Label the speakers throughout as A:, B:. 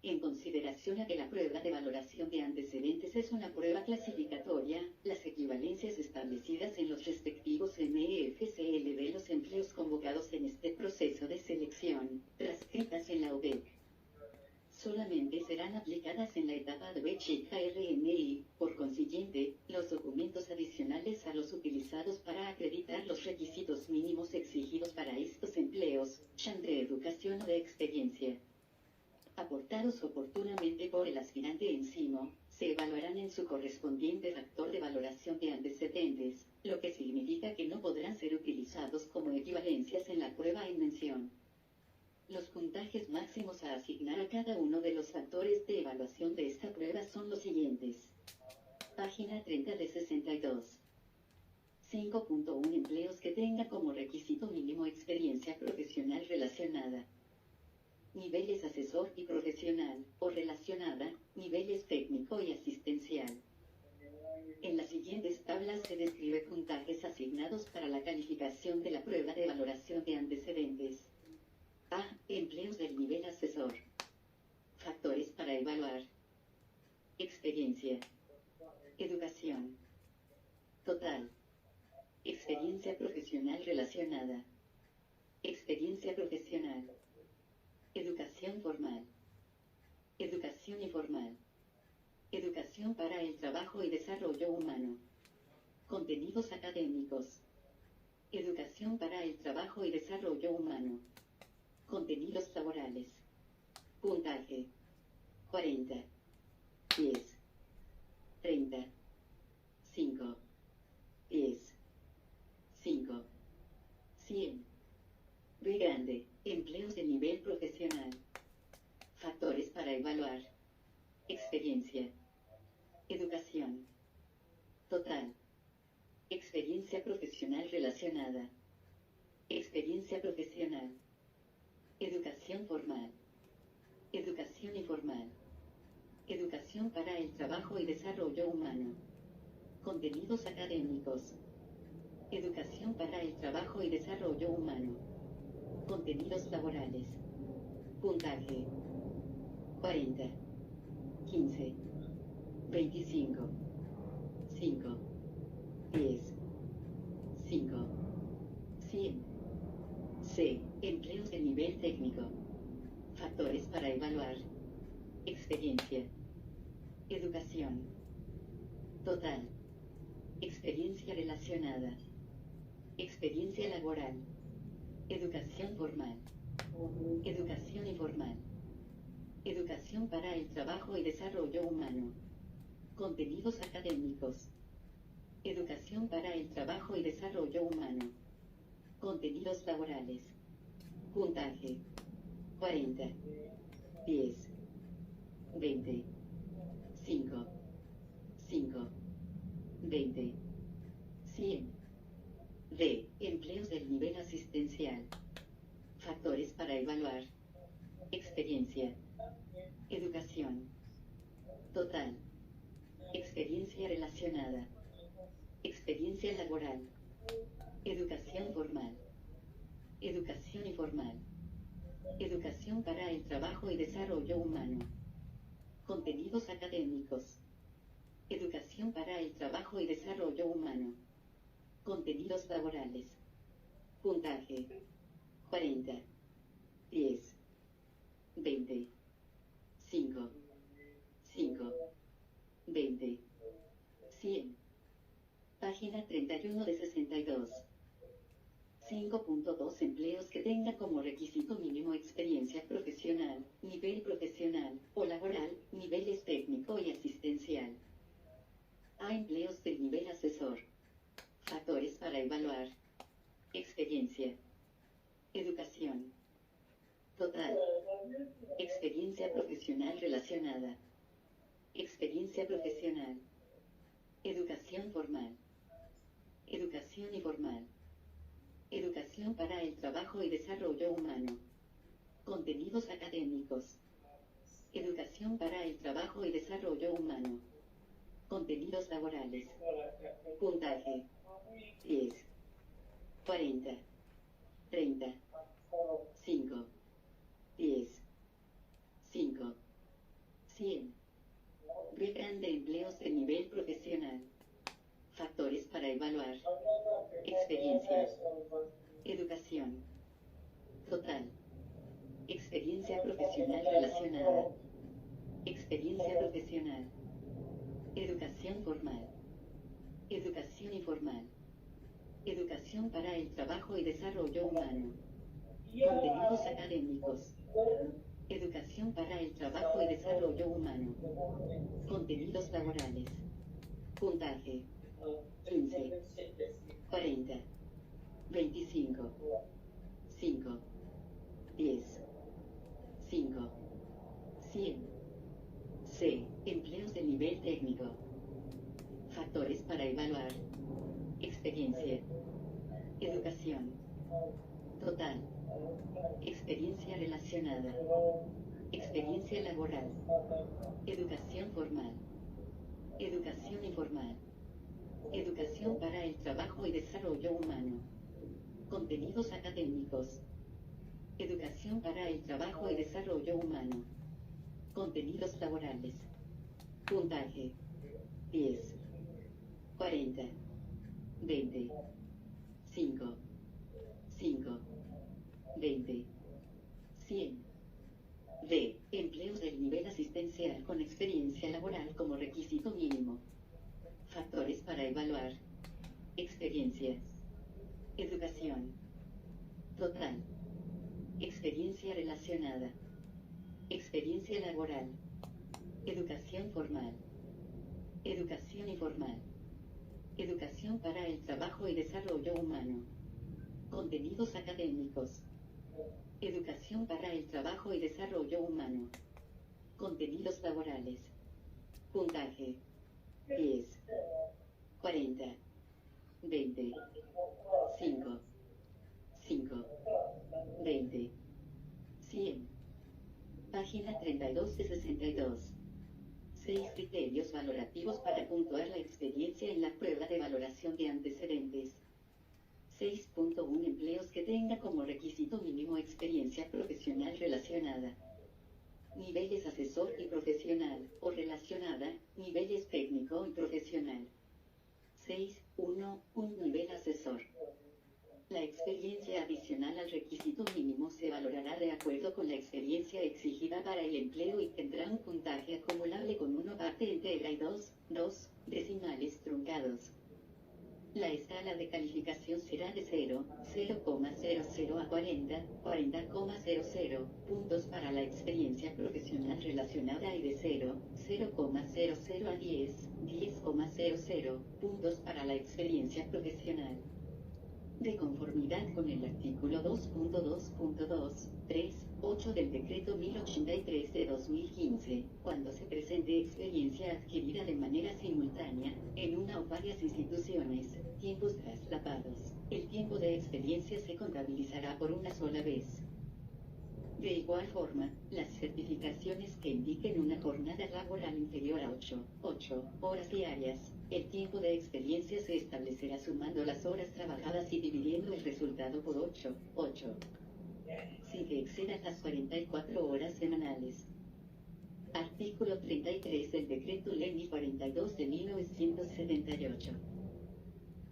A: En consideración a que la prueba de valoración de antecedentes es una prueba clasificatoria, las equivalencias establecidas en los respectivos MFCL de los empleos convocados en este proceso de selección, transcritas en la OBEC, solamente serán aplicadas en la etapa de Chica RNI. Por consiguiente, los documentos adicionales a los utilizados para acreditar los requisitos mínimos exigidos para estos empleos, sean de educación o de experiencia, aportados oportunamente por el aspirante encima, se evaluarán en su correspondiente factor de valoración de antecedentes, lo que significa que no podrán ser utilizados como equivalencias en la prueba en mención. Los puntajes máximos a asignar a cada uno de los factores de evaluación de esta prueba son los siguientes. Página 30 de 62. 5.1 Empleos que tenga como requisito mínimo experiencia profesional relacionada. Niveles asesor y profesional, o relacionada, niveles técnico y asistencial. En las siguientes tablas se describe puntajes asignados para la calificación de la prueba de valoración de antecedentes. A. Empleos del nivel asesor. Factores para evaluar. Experiencia. Educación. Total. Experiencia profesional relacionada. Experiencia profesional. Educación formal. Educación informal. Educación para el trabajo y desarrollo humano. Contenidos académicos. Educación para el trabajo y desarrollo humano. Contenidos laborales. Puntaje. 40. 10. 30. 5. 10. 5. 100. B grande. Empleos de nivel profesional. Factores para evaluar. Experiencia. Educación. Total. Experiencia profesional relacionada. Experiencia profesional. Educación formal. Educación informal. Educación para el trabajo y desarrollo humano. Contenidos académicos. Educación para el trabajo y desarrollo humano. Contenidos laborales. Puntaje. 40. 15. 25. 5. 10. 5. 100. C. Empleos de nivel técnico. Factores para evaluar. Experiencia. Educación. Total. Experiencia relacionada. Experiencia laboral. Educación formal. Educación informal. Educación para el trabajo y desarrollo humano. Contenidos académicos. Educación para el trabajo y desarrollo humano. Contenidos laborales. Puntaje. 40. 10. 20. 5. 5. 20. 100. D. Empleos del nivel asistencial. Factores para evaluar. Experiencia. Educación. Total. Experiencia relacionada. Experiencia laboral. Educación formal. Educación informal. Educación para el trabajo y desarrollo humano. Contenidos académicos. Educación para el trabajo y desarrollo humano. Contenidos laborales. Puntaje. 40. 10. 20. 5. 5. 20. 100. Página 31 de 62. 5.2 Empleos que tenga como requisito mínimo experiencia profesional, nivel profesional o laboral, niveles técnico y asistencial. A. Empleos del nivel asesor. Factores para evaluar. Experiencia. Educación. Total. Experiencia profesional relacionada. Experiencia profesional. Educación formal. Educación informal. Educación para el trabajo y desarrollo humano. Contenidos académicos. Educación para el trabajo y desarrollo humano. Contenidos laborales. Puntaje. 10. 40. 30. 5. 10. 5. 100. B grande empleos de nivel profesional. Factores para evaluar. Experiencia. Educación. Total. Experiencia profesional relacionada. Experiencia profesional. Educación formal. Educación informal. Educación para el trabajo y desarrollo humano. Contenidos académicos. Educación para el trabajo y desarrollo humano. Contenidos laborales. Puntaje. 15. 40. 25. 5. 10. 5. 100. C. Empleos de nivel técnico. Factores para evaluar. Experiencia. Educación. Total. Experiencia relacionada. Experiencia laboral. Educación formal. Educación informal. Educación para el trabajo y desarrollo humano. Contenidos académicos. Educación para el trabajo y desarrollo humano. Contenidos laborales. Puntaje. 10. 40. 20. 5. 5. 20. 100. D. Empleos del nivel asistencial con experiencia laboral como requisito mínimo. Factores para evaluar. Experiencia. Educación. Total. Experiencia relacionada. Experiencia laboral. Educación formal. Educación informal. Educación para el trabajo y desarrollo humano. Contenidos académicos. Educación para el trabajo y desarrollo humano. Contenidos laborales. Puntaje. 10. 40. 20. 5. 5. 20. 100. Página 32 de 62. 6 criterios valorativos para puntuar la experiencia en la prueba de valoración de antecedentes. 6.1 Empleos que tenga como requisito mínimo experiencia profesional relacionada. Niveles asesor y profesional, o relacionada, niveles técnico y profesional. 6.1 Un nivel asesor. La experiencia adicional al requisito mínimo se valorará de acuerdo con la experiencia exigida para el empleo y tendrá un puntaje acumulable con 1 parte entera y 2 decimales truncados. La escala de calificación será de 0,00 a 40,00 puntos para la experiencia profesional relacionada y de 0,00 a 10,00 puntos para la experiencia profesional. De conformidad con el artículo 2.2.2.3.8 del Decreto 1083 de 2015, cuando se presente experiencia adquirida de manera simultánea, en una o varias instituciones, tiempos traslapados, el tiempo de experiencia se contabilizará por una sola vez. De igual forma, las certificaciones que indiquen una jornada laboral inferior a 8 horas diarias, el tiempo de experiencia se establecerá sumando las horas trabajadas y dividiendo el resultado por 8, sin que excedan las 44 horas semanales. Artículo 33 del Decreto Ley 42 de 1978.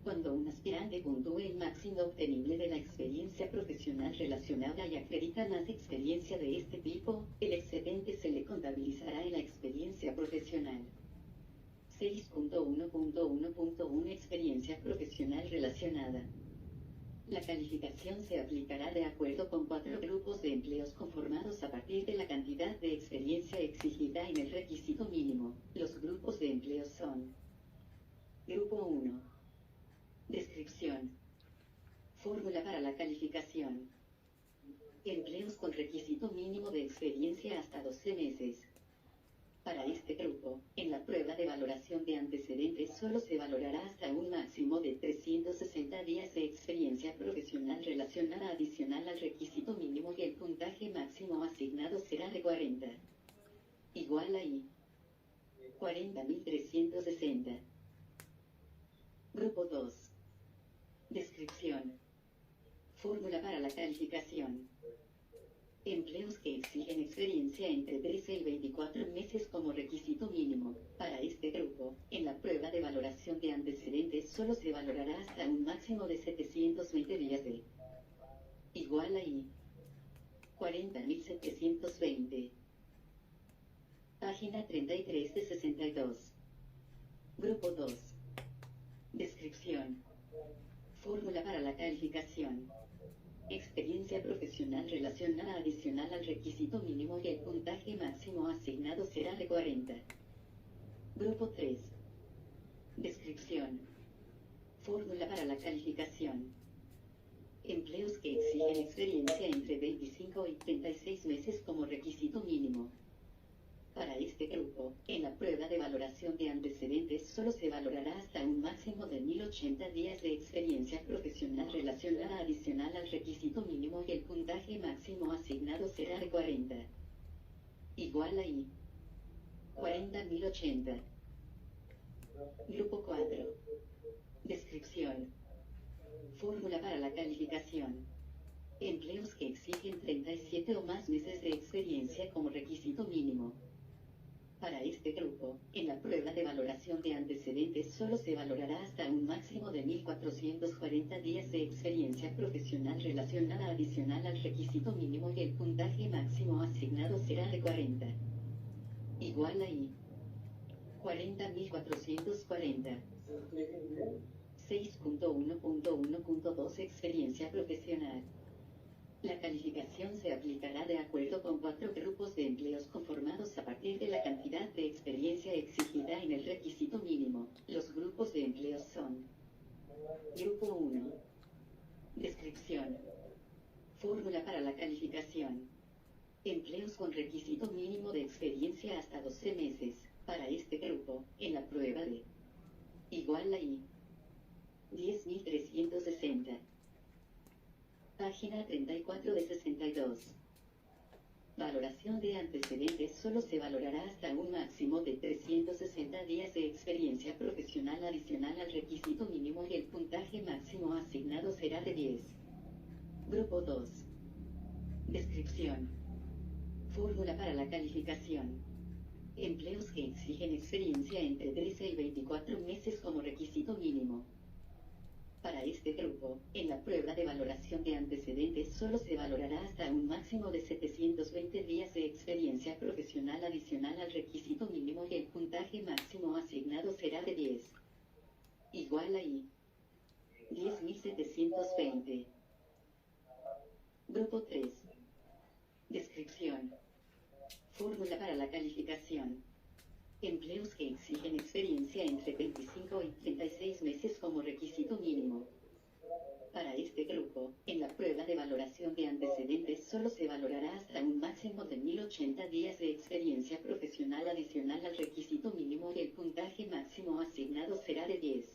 A: Cuando un aspirante puntúe el máximo obtenible de la experiencia profesional relacionada y acredita más experiencia de este tipo, el excedente se le contabilizará en la experiencia profesional. 6.1.1.1 Experiencia profesional relacionada. La calificación se aplicará de acuerdo con 4 grupos de empleos conformados a partir de la cantidad de experiencia exigida en el requisito mínimo. Los grupos de empleos son: Grupo 1. Descripción. Fórmula para la calificación. Empleos con requisito mínimo de experiencia hasta 12 meses. Para este grupo, en la prueba de valoración de antecedentes solo se valorará hasta un máximo de 360 días de experiencia profesional relacionada adicional al requisito mínimo y el puntaje máximo asignado será de 40. Igual a I. 40.360. Grupo 2. Descripción. Fórmula para la calificación. Empleos que exigen experiencia entre 13 y 24 meses como requisito mínimo. Para este grupo, en la prueba de valoración de antecedentes solo se valorará hasta un máximo de 720 días de igual a I. 40.720. Página 33 de 62. Grupo 2. Descripción. Fórmula para la calificación. Experiencia profesional relacionada adicional al requisito mínimo y el puntaje máximo asignado será de 40. Grupo 3. Descripción. Fórmula para la calificación. Empleos que exigen experiencia entre 25 y 36 meses como requisito mínimo. Para este grupo, en la prueba de valoración de antecedentes solo se valorará hasta un máximo de 1080 días de experiencia profesional relacionada adicional al requisito mínimo y el puntaje máximo asignado será de 40. Igual a I. 40.080. Grupo 4. Descripción. Fórmula para la calificación. Empleos que exigen 37 o más meses de experiencia como requisito mínimo. Para este grupo, en la prueba de valoración de antecedentes solo se valorará hasta un máximo de 1440 días de experiencia profesional relacionada adicional al requisito mínimo y el puntaje máximo asignado será de 40. Igual a I. 40.440. 6.1.1.2 Experiencia profesional. La calificación se aplicará de acuerdo con 4 grupos de empleos conformados a partir de la cantidad de experiencia exigida en el requisito mínimo. Los grupos de empleos son: Grupo 1. Descripción. Fórmula para la calificación. Empleos con requisito mínimo de experiencia hasta 12 meses. Para este grupo, en la prueba de igual a I. 10.360. Página 34 de 62. Valoración de antecedentes solo se valorará hasta un máximo de 360 días de experiencia profesional adicional al requisito mínimo y el puntaje máximo asignado será de 10. Grupo 2. Descripción. Fórmula para la calificación. Empleos que exigen experiencia entre 13 y 24 meses como requisito mínimo. Para este grupo, en la prueba de valoración de antecedentes solo se valorará hasta un máximo de 720 días de experiencia profesional adicional al requisito mínimo y el puntaje máximo asignado será de 10. Igual a I. 10.720. Grupo 3. Descripción. Fórmula para la calificación. Empleos que exigen experiencia entre 25 y 36 meses como requisito mínimo. Para este grupo, en la prueba de valoración de antecedentes solo se valorará hasta un máximo de 1080 días de experiencia profesional adicional al requisito mínimo y el puntaje máximo asignado será de 10.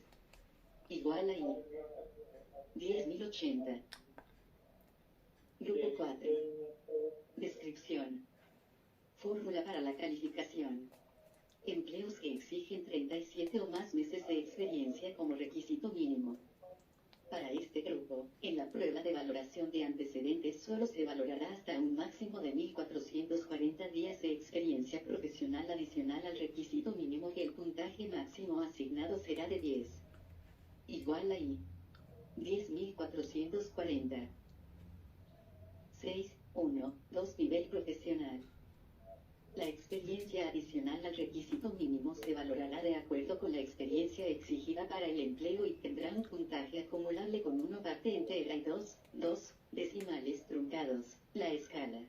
A: Igual a I. 10.080. Grupo 4. Descripción. Fórmula para la calificación. Empleos que exigen 37 o más meses de experiencia como requisito mínimo. Para este grupo, en la prueba de valoración de antecedentes solo se valorará hasta un máximo de 1440 días de experiencia profesional adicional al requisito mínimo y el puntaje máximo asignado será de 10. Igual a I. 10.440. 6.1. 2 Nivel profesional. La experiencia adicional al requisito mínimo se valorará de acuerdo con la experiencia exigida para el empleo y tendrá un puntaje acumulable con 1 parte entera y 2 decimales truncados. La escala.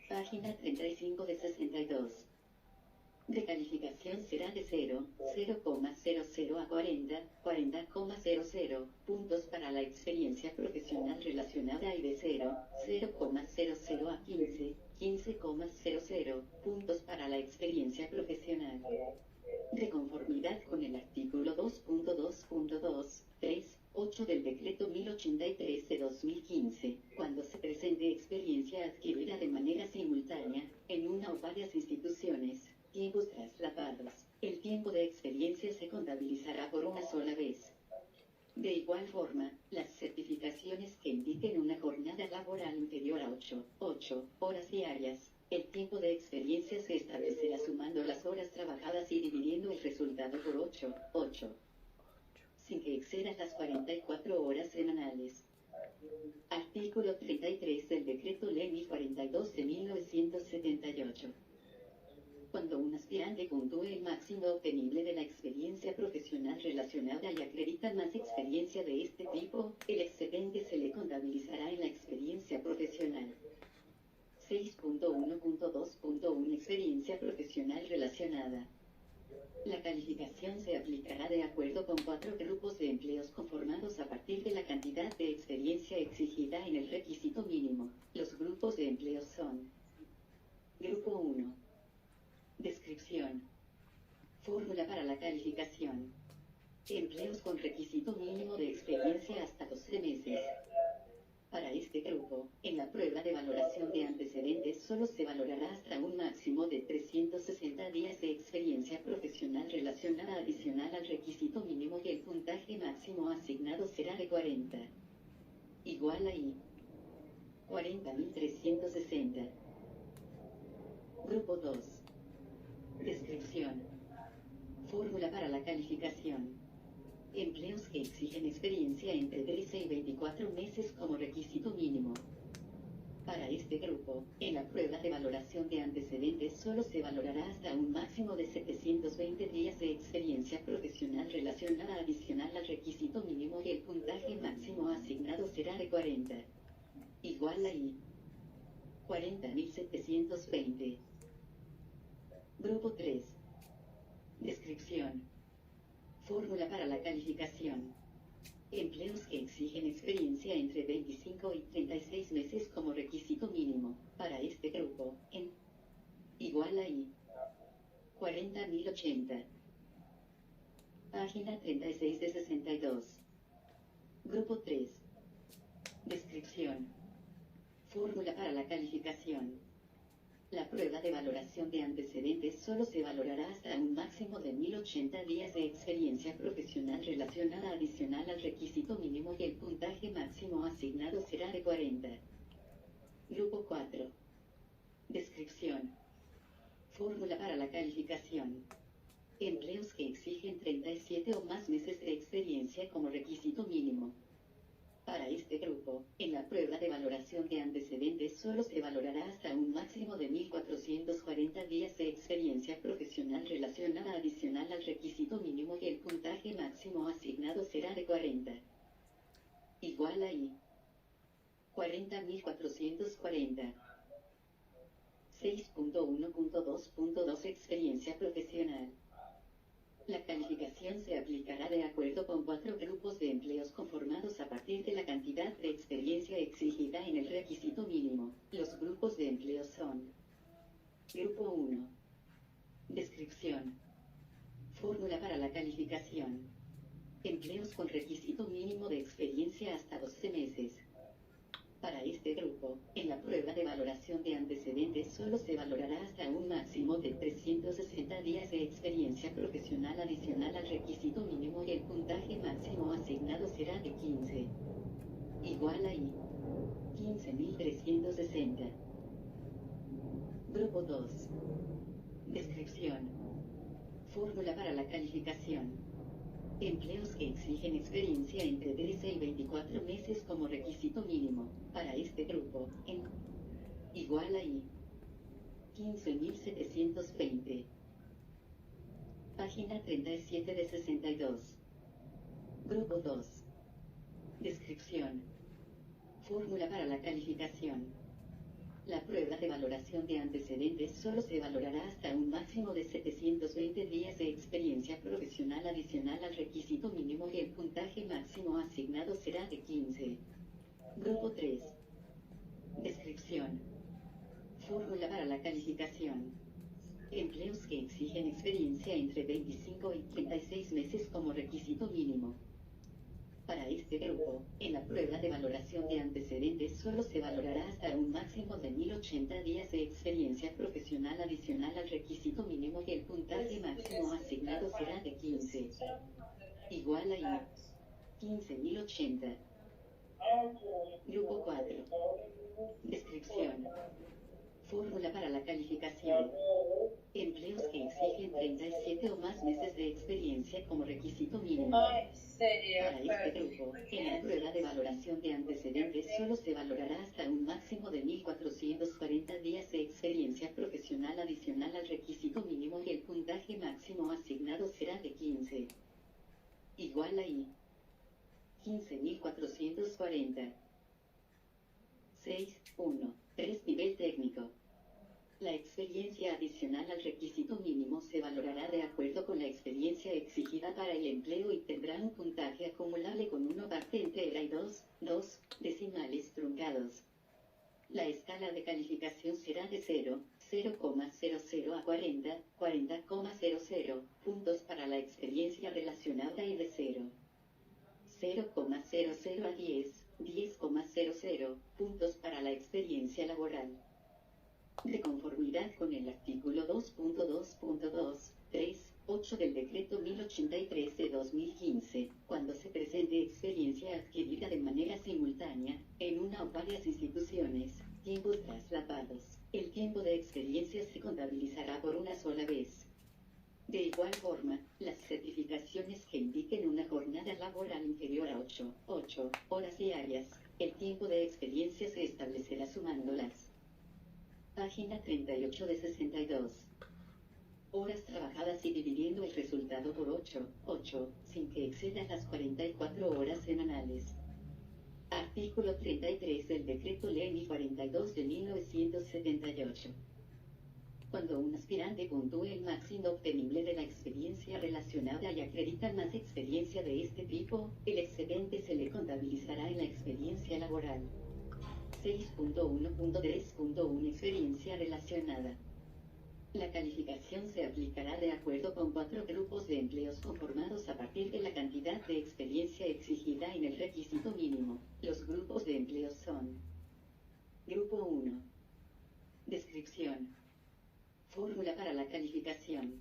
A: Página 35 de 62. De calificación será de 0, 0,00 a 40, 40,00 puntos para la experiencia profesional relacionada y de 0, 0,00 a 15, 15,00 puntos para la experiencia profesional. De conformidad con el artículo 2.2.2, 3, 8 del decreto 1083 de 2015, cuando se presente experiencia adquirida de manera simultánea, en una o varias instituciones, tiempos trasladados, el tiempo de experiencia se contabilizará por una sola vez. De igual forma, las certificaciones que indiquen una jornada laboral inferior a 8 experiencia se establecerá sumando las horas trabajadas y dividiendo el resultado por 8, sin que excedan las 44 horas semanales. Artículo 33 del Decreto Ley 42 de 1978. Cuando un aspirante puntúe el máximo obtenible de la experiencia profesional relacionada y acredita más experiencia de este tipo, el excedente se le contabilizará en la experiencia profesional. 6.1.2.1 Experiencia profesional relacionada. La calificación se aplicará de acuerdo con 4 grupos de empleos conformados a partir de la cantidad de experiencia exigida en el requisito mínimo. Los grupos de empleos son: Grupo 1. Descripción. Fórmula para la calificación. Empleos con requisito mínimo de experiencia hasta 12 meses. Para este grupo, en la prueba de valoración de antecedentes solo se valorará hasta un máximo de 360 días de experiencia profesional relacionada adicional al requisito mínimo y el puntaje máximo asignado será de 40. Igual a I. 40.360. Grupo 2. Descripción. Fórmula para la calificación. Empleos que exigen experiencia entre 13 y 24 meses como requisito mínimo. Para este grupo, en la prueba de valoración de antecedentes solo se valorará hasta un máximo de 720 días de experiencia profesional relacionada adicional al requisito mínimo y el puntaje máximo asignado será de 40. Igual a I. 40.720. Grupo 3. Descripción. Fórmula para la calificación. Empleos que exigen experiencia entre 25 y 36 meses como requisito mínimo. Para este grupo, en igual a I. 40.080. Página 36 de 62. Grupo 3. Descripción. Fórmula para la calificación. La prueba de valoración de antecedentes solo se valorará hasta un máximo de 1080 días de experiencia profesional relacionada adicional al requisito mínimo y el puntaje máximo asignado será de 40. Grupo 4. Descripción. Fórmula para la calificación. Empleos que exigen 37 o más meses de experiencia como requisito mínimo. Para este grupo, en la prueba de valoración de antecedentes solo se valorará hasta un máximo de 1440 días de experiencia profesional relacionada adicional al requisito mínimo y el puntaje máximo asignado será de 40. Igual a I. 40.440. 6.1.2.2 Experiencia profesional. La calificación se aplicará de acuerdo con 4 grupos de empleos conformados a partir de la cantidad de experiencia exigida en el requisito mínimo. Los grupos de empleos son: Grupo 1. Descripción. Fórmula para la calificación. Empleos con requisito mínimo de experiencia hasta 12 meses. Para este grupo, en la prueba de valoración de antecedentes solo se valorará hasta un máximo de 360 días de experiencia profesional adicional al requisito mínimo y el puntaje máximo asignado será de 15. Igual a I. 15.360. Grupo 2. Descripción. Fórmula para la calificación. Empleos que exigen experiencia entre 13 y 24 meses como requisito mínimo. Para este grupo, en igual a I. 15.720. Página 37 de 62. Grupo 2. Descripción. Fórmula para la calificación. La prueba de valoración de antecedentes solo se valorará hasta un máximo de 720 días de experiencia profesional adicional al requisito mínimo y el puntaje máximo asignado será de 15. Grupo 3. Descripción. Fórmula para la calificación. Empleos que exigen experiencia entre 25 y 36 meses como requisito mínimo. Para este grupo, en la prueba de valoración de antecedentes solo se valorará hasta un máximo de 1080 días de experiencia profesional adicional al requisito mínimo y el puntaje máximo asignado será de 15. Igual a I. 15.080. Grupo 4. Descripción. Fórmula para la calificación. Empleos que exigen 37 o más meses de experiencia como requisito mínimo.
B: Ay, serio.
A: Para este grupo, en la prueba de valoración de antecedentes solo se valorará hasta un máximo de 1.440 días de experiencia profesional adicional al requisito mínimo y el puntaje máximo asignado será de 15. Igual a I. 15.440. 6.1. 3. Nivel técnico. La experiencia adicional al requisito mínimo se valorará de acuerdo con la experiencia exigida para el empleo y tendrá un puntaje acumulable con 1 parte entera y 2 decimales truncados. La escala de calificación será de 0,00 a 40,00 puntos para la experiencia relacionada y de 0,00 a 10,00 puntos para la experiencia laboral. De conformidad con el artículo 2.2.2.3.8 del Decreto 1083 de 2015, cuando se presente experiencia adquirida de manera simultánea, en una o varias instituciones, tiempos trasladados, el tiempo de experiencia se contabilizará por una sola vez. De igual forma, las certificaciones que indiquen una jornada laboral inferior a 8 horas diarias, el tiempo de experiencia se establecerá sumándolas. Página 38 de 62. Horas trabajadas y dividiendo el resultado por 8, sin que excedan las 44 horas semanales. Artículo 33 del Decreto Ley 42 de 1978. Cuando un aspirante puntúe el máximo obtenible de la experiencia relacionada y acredita más experiencia de este tipo, el excedente se le contabilizará en la experiencia laboral. 6.1.3.1 Experiencia relacionada. La calificación se aplicará de acuerdo con 4 grupos de empleos conformados a partir de la cantidad de experiencia exigida en el requisito mínimo. Los grupos de empleos son: Grupo 1. Descripción. Fórmula para la calificación.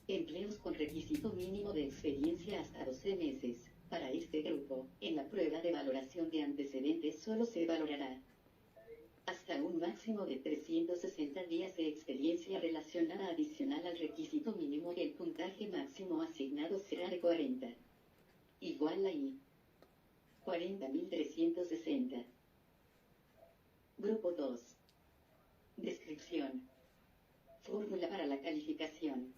A: Empleos con requisito mínimo de experiencia hasta 12 meses. Para este grupo, en la prueba de valoración de antecedentes solo se valorará hasta un máximo de 360 días de experiencia relacionada adicional al requisito mínimo y el puntaje máximo asignado será de 40. Igual a I. 40.360. Grupo 2. Descripción. Fórmula para la calificación.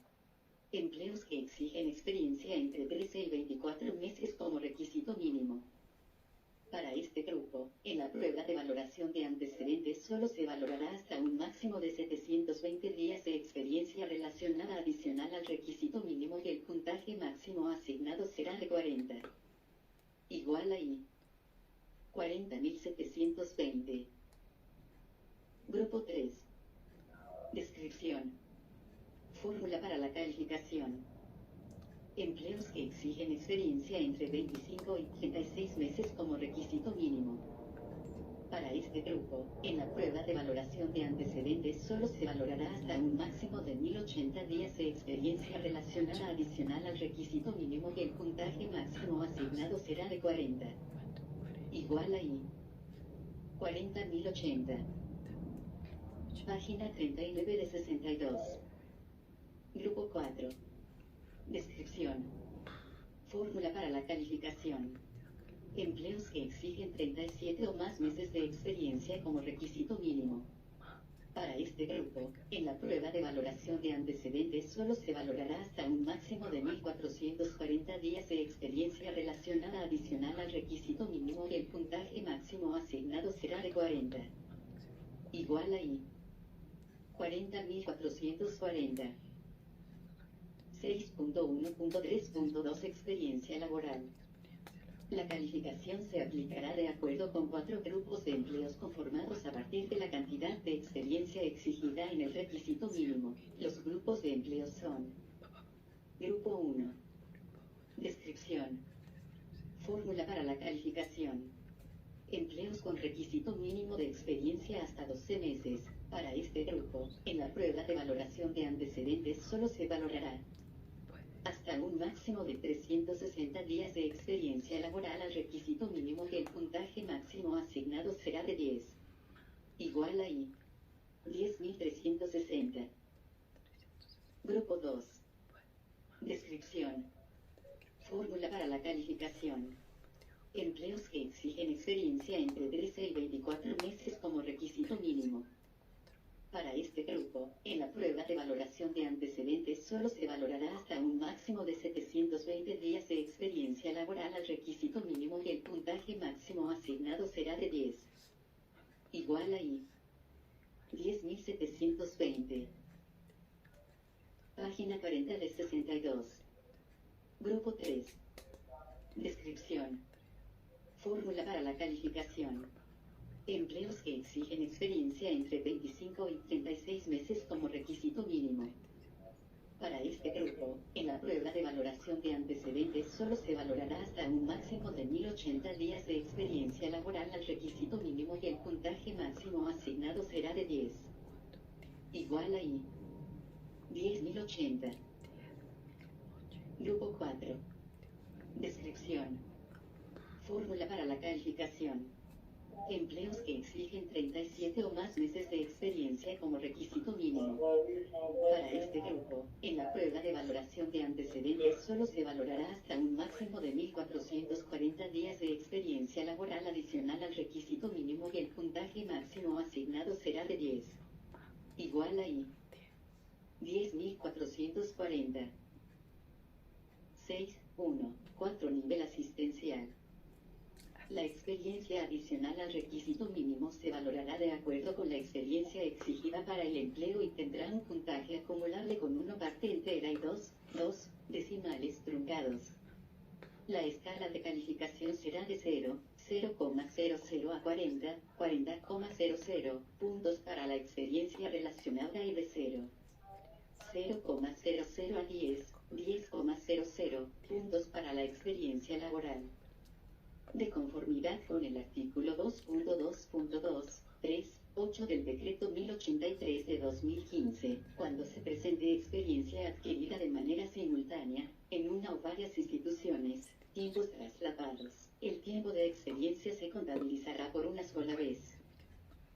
A: Empleos que exigen experiencia entre 13 y 24 meses como requisito mínimo. Para este grupo, en la prueba de valoración de antecedentes solo se valorará hasta un máximo de 720 días de experiencia relacionada adicional al requisito mínimo y el puntaje máximo asignado será de 40. Igual a I. 40.720. Grupo 3. Descripción. Fórmula para la calificación. Empleos que exigen experiencia entre 25 y 36 meses como requisito mínimo. Para este grupo, en la prueba de valoración de antecedentes solo se valorará hasta un máximo de 1080 días de experiencia relacionada adicional al requisito mínimo y el puntaje máximo asignado será de 40. Igual a I. 40.080. Página 39 de 62. Grupo 4. Descripción. Fórmula para la calificación. Empleos que exigen 37 o más meses de experiencia como requisito mínimo. Para este grupo, en la prueba de valoración de antecedentes solo se valorará hasta un máximo de 1.440 días de experiencia relacionada adicional al requisito mínimo y el puntaje máximo asignado será de 40. Igual a I. 40.440. 6.1.3.2 Experiencia laboral. La calificación se aplicará de acuerdo con 4 grupos de empleos conformados a partir de la cantidad de experiencia exigida en el requisito mínimo. Los grupos de empleos son: Grupo 1. Descripción. Fórmula para la calificación. Empleos con requisito mínimo de experiencia hasta 12 meses. Para este grupo, en la prueba de valoración de antecedentes solo se valorará hasta un máximo de 360 días de experiencia laboral al requisito mínimo y el puntaje máximo asignado será de 10. Igual a I. 10.360. Grupo 2. Descripción. Fórmula para la calificación. Empleos que exigen experiencia entre 13 y 24 meses como requisito mínimo. Para este grupo, en la prueba de valoración de antecedentes solo se valorará hasta un máximo de 720 días de experiencia laboral al requisito mínimo y el puntaje máximo asignado será de 10. Igual a I. 10.720. Página 40 de 62. Grupo 3. Descripción. Fórmula para la calificación. Empleos que exigen experiencia entre 25 y 36 meses como requisito mínimo. Para este grupo, en la prueba de valoración de antecedentes solo se valorará hasta un máximo de 1080 días de experiencia laboral al requisito mínimo y el puntaje máximo asignado será de 10. Igual a I. 10.080. Grupo 4. Descripción. Fórmula para la calificación. Empleos que exigen 37 o más meses de experiencia como requisito mínimo. Para este grupo, en la prueba de valoración de antecedentes solo se valorará hasta un máximo de 1.440 días de experiencia laboral adicional al requisito mínimo y el puntaje máximo asignado será de 10. Igual a I. 10.440. 6.1. 4 nivel asistencial. La experiencia adicional al requisito mínimo se valorará de acuerdo con la experiencia exigida para el empleo y tendrá un puntaje acumulable con 1 parte entera y 2 decimales truncados. La escala de calificación será de 0,00 a 40,00 puntos para la experiencia relacionada y de 0,00 a 10,00 puntos para la experiencia laboral. De conformidad con el artículo 2.2.2.3.8 del Decreto 1083 de 2015, cuando se presente experiencia adquirida de manera simultánea, en una o varias instituciones, tiempos trasladados, el tiempo de experiencia se contabilizará por una sola vez.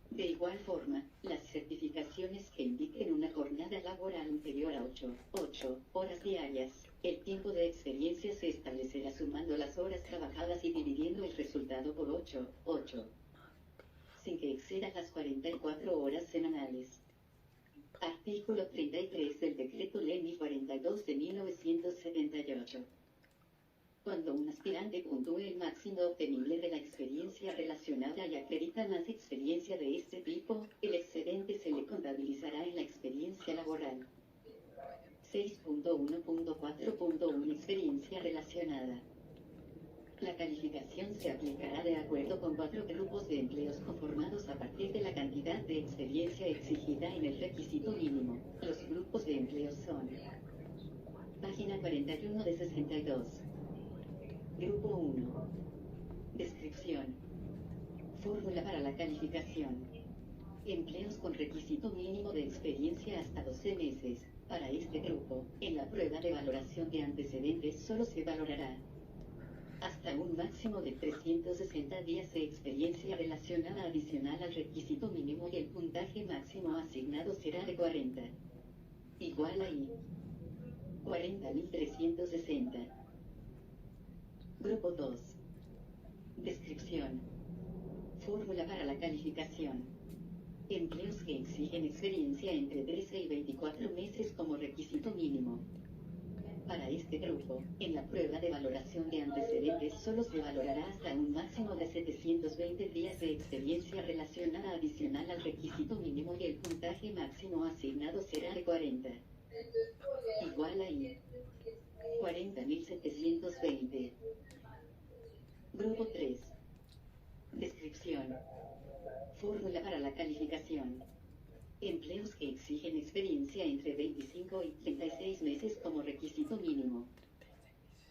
A: De igual forma, las certificaciones que indiquen una jornada laboral inferior a 8 horas diarias, el tiempo de experiencia se establecerá sumando las horas trabajadas y dividiendo el resultado por 8, sin que exceda las 44 horas semanales. Artículo 33 del Decreto Ley 1042 de 1978. Cuando un aspirante puntúe el máximo obtenible de la experiencia relacionada y acredita más experiencia de este tipo, el excedente se le contabilizará en la experiencia laboral. 6.1.4.1 Experiencia relacionada. La calificación se aplicará de acuerdo con 4 grupos de empleos conformados a partir de la cantidad de experiencia exigida en el requisito mínimo. Los grupos de empleos son: página 41 de 62. Grupo 1. Descripción. Fórmula para la calificación. Empleos con requisito mínimo de experiencia hasta 12 meses. Para este grupo, en la prueba de valoración de antecedentes solo se valorará hasta un máximo de 360 días de experiencia relacionada adicional al requisito mínimo y el puntaje máximo asignado será de 40. Igual a I. 40.360. Grupo 2. Descripción. Fórmula para la calificación. Empleos que exigen experiencia entre 13 y 24 meses como requisito mínimo. Para este grupo, en la prueba de valoración de antecedentes solo se valorará hasta un máximo de 720 días de experiencia relacionada adicional al requisito mínimo y el puntaje máximo asignado será de 40. Igual a I. 40.720. Grupo 3. Descripción. Fórmula para la calificación. Empleos que exigen experiencia entre 25 y 36 meses como requisito mínimo.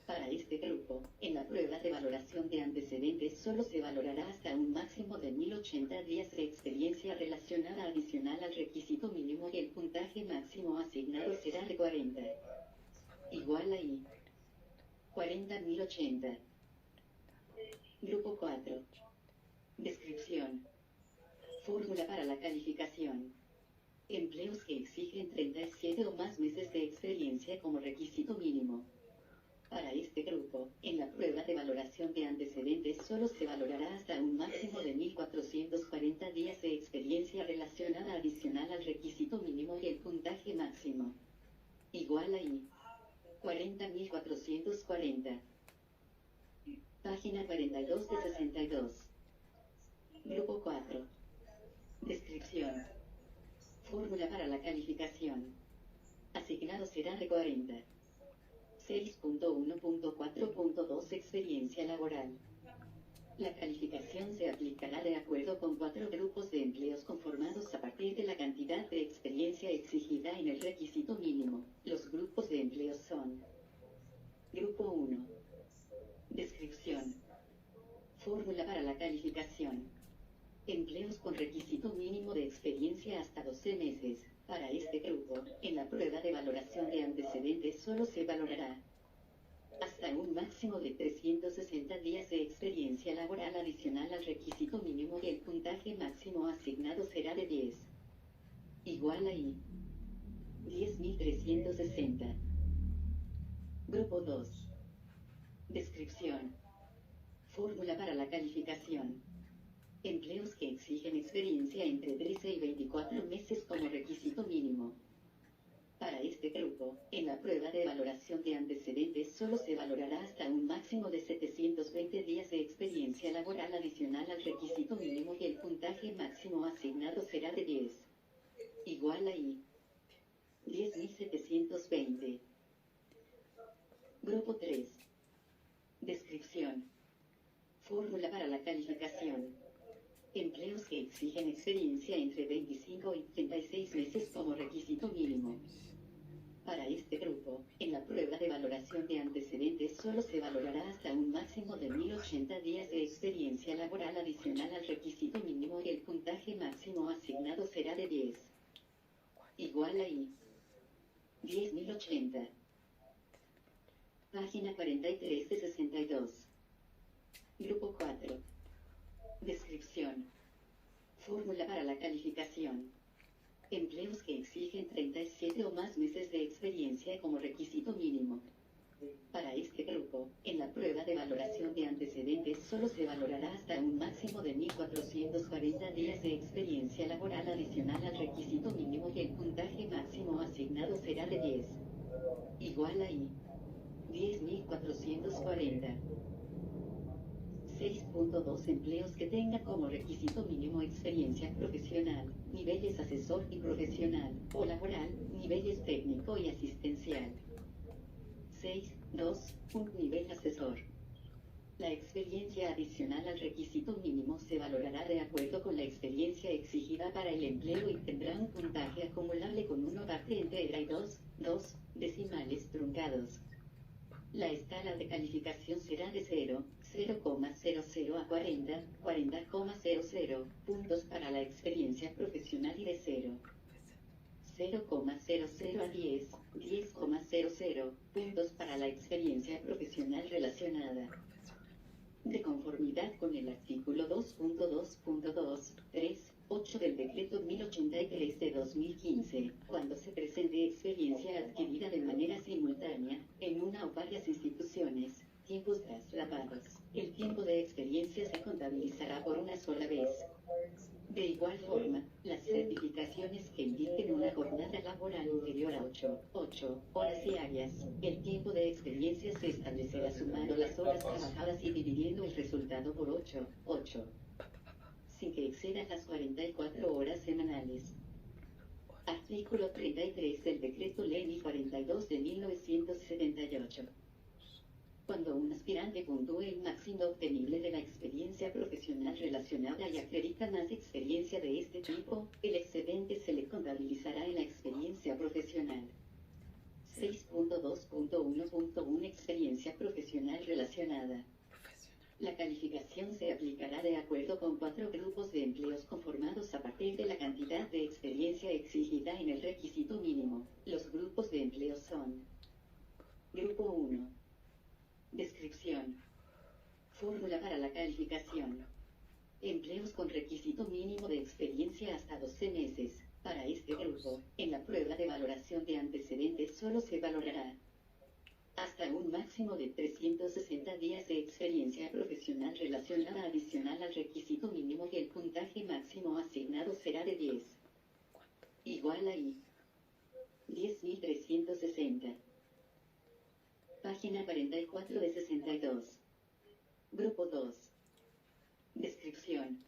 A: Para este grupo, en la prueba de valoración de antecedentes solo se valorará hasta un máximo de 1080 días de experiencia relacionada adicional al requisito mínimo y el puntaje máximo asignado será de 40. Igual a I. 40.080. Grupo 4. Descripción. Fórmula para la calificación. Empleos que exigen 37 o más meses de experiencia como requisito mínimo. Para este grupo, en la prueba de valoración de antecedentes solo se valorará hasta un máximo de 1.440 días de experiencia relacionada adicional al requisito mínimo y el puntaje máximo. Igual a I. 40.440. Página 42 de 62. Grupo 4. Descripción. Fórmula para la calificación. Asignado será de 40. 6.1.4.2 Experiencia laboral. La calificación se aplicará de acuerdo con 4 grupos de empleos conformados a partir de la cantidad de experiencia exigida en el requisito mínimo. Los grupos de empleos son: Grupo 1. Descripción. Fórmula para la calificación. Empleos con requisito mínimo de experiencia hasta 12 meses. Para este grupo, en la prueba de valoración de antecedentes solo se valorará hasta un máximo de 360 días de experiencia laboral adicional al requisito mínimo y el puntaje máximo asignado será de 10. Igual a I. 10.360. Grupo 2. Descripción. Fórmula para la calificación. Empleos que exigen experiencia entre 13 y 24 meses como requisito mínimo. Para este grupo, en la prueba de valoración de antecedentes solo se valorará hasta un máximo de 720 días de experiencia laboral adicional al requisito mínimo y el puntaje máximo asignado será de 10. Igual a I. 10.720. Grupo 3. Descripción. Fórmula para la calificación. Empleos que exigen experiencia entre 25 y 36 meses como requisito mínimo. Para este grupo, en la prueba de valoración de antecedentes solo se valorará hasta un máximo de 1.080 días de experiencia laboral adicional al requisito mínimo y el puntaje máximo asignado será de 10. Igual a I. 10.080. Página 43 de 62. Grupo 4. Descripción. Fórmula para la calificación. Empleos que exigen 37 o más meses de experiencia como requisito mínimo. Para este grupo, en la prueba de valoración de antecedentes solo se valorará hasta un máximo de 1.440 días de experiencia laboral adicional al requisito mínimo y el puntaje máximo asignado será de 10. Igual a I. 10.440. 6.2 Empleos que tengan como requisito mínimo experiencia profesional, niveles asesor y profesional, o laboral, niveles técnico y asistencial. 6.2. Un nivel asesor. La experiencia adicional al requisito mínimo se valorará de acuerdo con la experiencia exigida para el empleo y tendrá un puntaje acumulable con 1 parte entera y 2 decimales truncados. La escala de calificación será de 0,00 a 40, 40,00 puntos para la experiencia profesional y de 0,00 a 10, 10,00 puntos para la experiencia profesional relacionada. De conformidad con el artículo 2.2.2.3.8 del Decreto 1083 de 2015, cuando se presente experiencia adquirida de manera simultánea, en una o varias instituciones, tiempos trasladados, el tiempo de experiencia se contabilizará por una sola vez. De igual forma, las certificaciones que indiquen una jornada laboral inferior a 8 horas diarias, el tiempo de experiencia se establecerá sumando las horas trabajadas y dividiendo el resultado por 8, sin que excedan las 44 horas semanales. Artículo 33 del Decreto Ley 42 de 1978. Cuando un aspirante puntúe el máximo obtenible de la experiencia profesional relacionada y acredita más experiencia de este tipo, el excedente se le contabilizará en la experiencia profesional. 6.2.1.1 Experiencia profesional relacionada. La calificación se aplicará de acuerdo con 4 grupos de empleos conformados a partir de la cantidad de experiencia exigida en el requisito mínimo. Los grupos de empleos son: Grupo 1. Descripción. Fórmula para la calificación. Empleos con requisito mínimo de experiencia hasta 12 meses. Para este grupo, en la prueba de valoración de antecedentes solo se valorará hasta un máximo de 360 días de experiencia profesional relacionada adicional al requisito mínimo y el puntaje máximo asignado será de 10. Igual a I. 10.360. Página 44 de 62. Grupo 2. Descripción.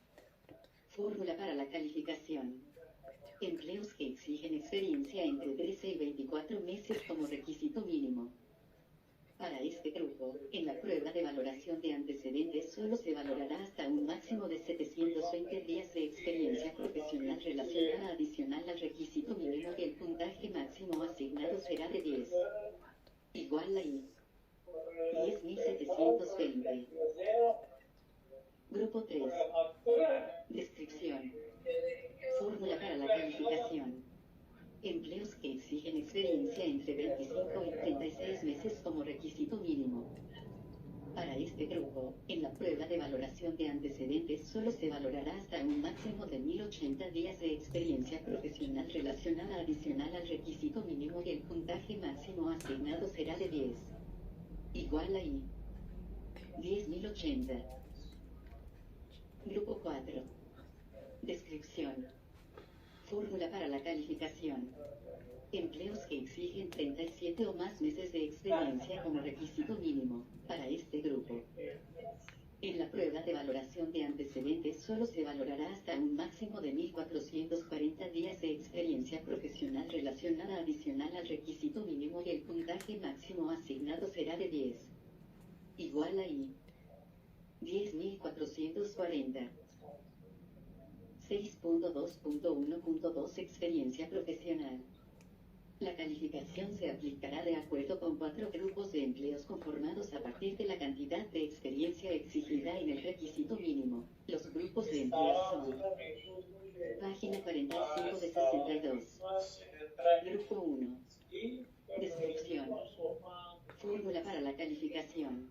A: Fórmula para la calificación. Empleos que exigen experiencia entre 13 y 24 meses como requisito mínimo. Para este grupo, en la prueba de valoración de antecedentes solo se valorará hasta un máximo de 720 días de experiencia profesional relacionada adicional al requisito mínimo y el puntaje máximo asignado será de 10. Igual a I. 10.720. Grupo 3. Descripción. Fórmula para la calificación. Empleos que exigen experiencia entre 25 y 36 meses como requisito mínimo. Para este grupo, en la prueba de valoración de antecedentes solo se valorará hasta un máximo de 1080 días de experiencia profesional relacionada adicional al requisito mínimo y el puntaje máximo asignado será de 10. Igual a I. 10.080. Grupo 4. Descripción. Fórmula para la calificación. Empleos que exigen 37 o más meses de experiencia como requisito mínimo. Para este grupo, en la prueba de valoración de antecedentes solo se valorará hasta un máximo de 1.440 días de experiencia profesional relacionada adicional al requisito mínimo y el puntaje máximo asignado será de 10. Igual a I. 10.440. 6.2.1.2 Experiencia profesional. La calificación se aplicará de acuerdo con 4 grupos de empleos conformados a partir de la cantidad de experiencia exigida en el requisito mínimo. Los grupos de empleos son: página 45 de 62. Grupo 1. Descripción. Fórmula para la calificación.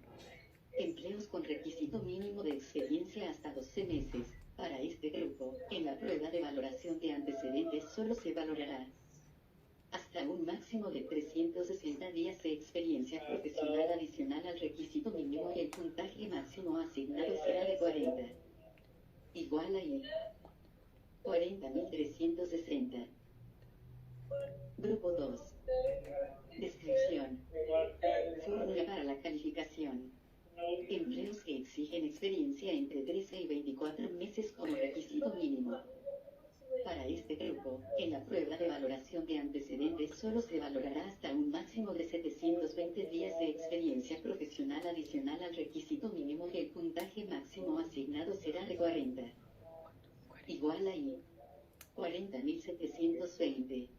A: Empleos con requisito mínimo de experiencia hasta 12 meses. Para este grupo, en la prueba de valoración de antecedentes solo se valorará hasta un máximo de 360 días de experiencia profesional adicional al requisito mínimo y el puntaje máximo asignado será de 40. Igual a I. 40.360. Grupo 2. Descripción. Fórmula para la calificación. Empleos que exigen experiencia entre 13 y 24 meses como requisito mínimo. Para este grupo, en la prueba de valoración de antecedentes solo se valorará hasta un máximo de 720 días de experiencia profesional adicional al requisito mínimo y el puntaje máximo asignado será de 40. Igual a I. 40.720.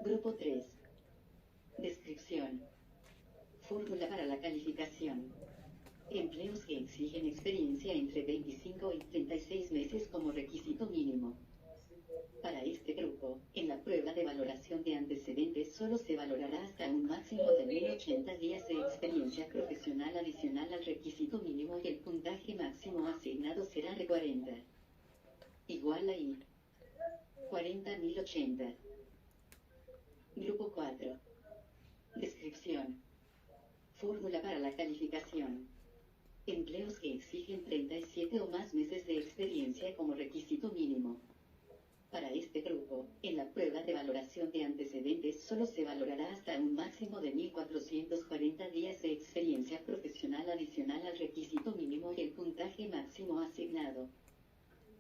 A: Grupo 3. Descripción. Fórmula para la calificación. Empleos que exigen experiencia entre 25 y 36 meses como requisito mínimo. Para este grupo, en la prueba de valoración de antecedentes solo se valorará hasta un máximo de 1080 días de experiencia profesional adicional al requisito mínimo y el puntaje máximo asignado será de 40. Igual a I. 40.080. Grupo 4. Descripción. Fórmula para la calificación. Empleos que exigen 37 o más meses de experiencia como requisito mínimo. Para este grupo, en la prueba de valoración de antecedentes solo se valorará hasta un máximo de 1.440 días de experiencia profesional adicional al requisito mínimo y el puntaje máximo asignado.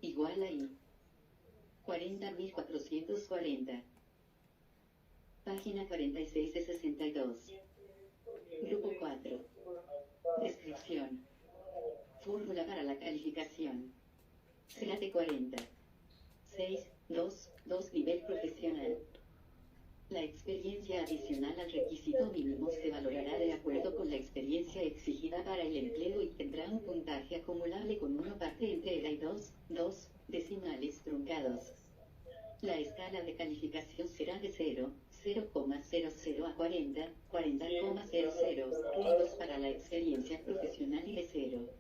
A: Igual a I. 40.440. Página 46 de 62. Grupo 4. Descripción. Fórmula para la calificación. Será de 40. 6.2.2 Nivel profesional. La experiencia adicional al requisito mínimo se valorará de acuerdo con la experiencia exigida para el empleo y tendrá un puntaje acumulable con 1 parte entera y 2 decimales truncados. La escala de calificación será de 0,00 a 40, 40,00 puntos para la experiencia profesional y de 0,00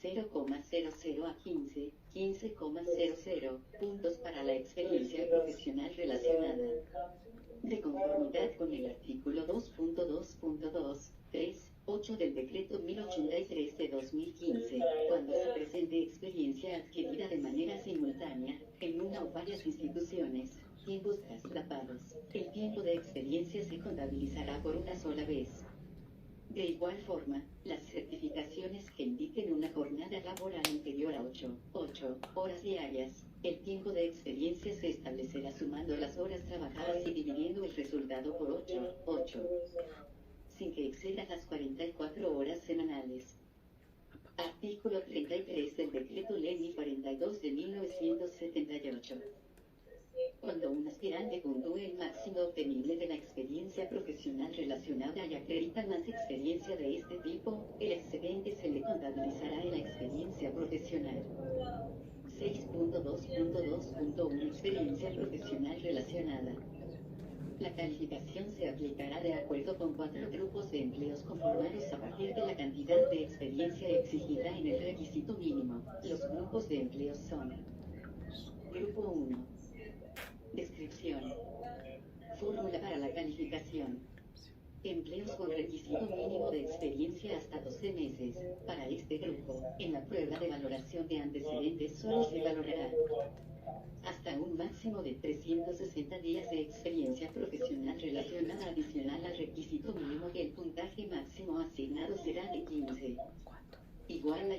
A: 0,00 a 15, 15,00 puntos para la experiencia profesional relacionada. De conformidad con el artículo 2.2.2, 3, 8 del decreto 1083 de 2015, cuando se presente experiencia adquirida de manera simultánea, en una o varias instituciones, tiempos traslapados, el tiempo de experiencia se contabilizará por una sola vez. De igual forma, las certificaciones que indiquen una jornada laboral inferior a 8 horas diarias, el tiempo de experiencia se establecerá sumando las horas trabajadas y dividiendo el resultado por 8, sin que exceda las 44 horas semanales. Artículo 33 del Decreto Ley 1042 de 1978. Cuando un aspirante puntúe el máximo obtenible de la experiencia profesional relacionada y acredita más experiencia de este tipo, el excedente se le contabilizará en la experiencia profesional. 6.2.2.1 Experiencia profesional relacionada. La calificación se aplicará de acuerdo con 4 grupos de empleos conformados a partir de la cantidad de experiencia exigida en el requisito mínimo. Los grupos de empleos son: Grupo 1. Descripción. Fórmula para la calificación. Empleos con requisito mínimo de experiencia hasta 12 meses. Para este grupo, en la prueba de valoración de antecedentes solo se valorará hasta un máximo de 360 días de experiencia profesional relacionada adicional al requisito mínimo y el puntaje máximo asignado será de 15. Igual a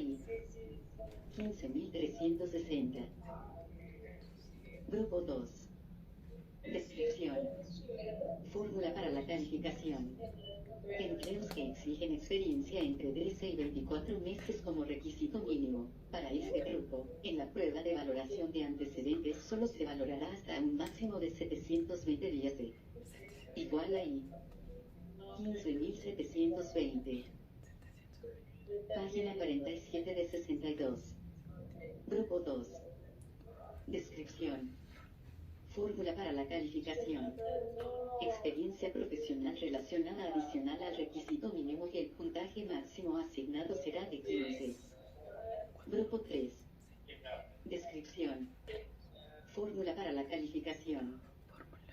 A: 15.360. Grupo 2. Descripción. Fórmula para la calificación. Empleos que exigen experiencia entre 13 y 24 meses como requisito mínimo. Para este grupo, en la prueba de valoración de antecedentes solo se valorará hasta un máximo de 720 días de igual a 15.720. Página 47 de 62. Grupo 2. Descripción. Fórmula para la calificación. Experiencia profesional relacionada adicional al requisito mínimo y el puntaje máximo asignado será de 15. Grupo 3. Descripción. Fórmula para la calificación.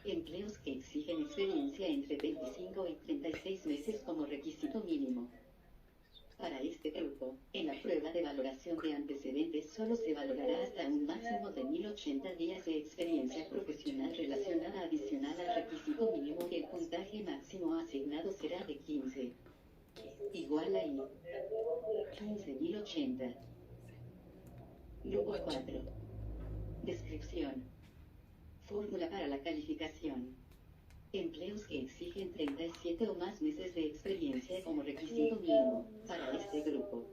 A: Empleos que exigen experiencia entre 25 y 36 meses como requisito mínimo. Para este grupo, en la prueba de valoración de antecedentes solo se valorará hasta un máximo de 1080 días de experiencia profesional relacionada adicional al requisito mínimo y el puntaje máximo asignado será de 15. Igual a 15.080. Grupo 4. Descripción. Fórmula para la calificación. Empleos que exigen 37 o más meses de experiencia como requisito mínimo. Para este grupo,